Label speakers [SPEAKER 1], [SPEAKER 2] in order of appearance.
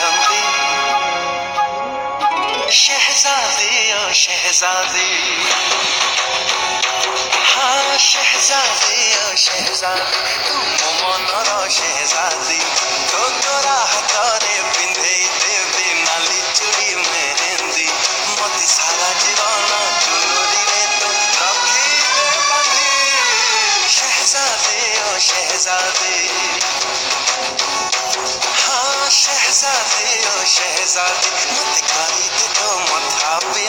[SPEAKER 1] ଅଛନ୍ତି शहजादी ओ शहजादी हाँ शहजादी ओ शहजादी तू मो मनर शहजादी तो तोरा हाथरे पिंधेई देवी नाली चूड़ी मेहंदी मते सारा जीवन चुनरी रे तो रखिबे बांधी शहजादी ओ शहजादी हाँ शहजादी ओ शहजादी मते करी दे तो मथा पे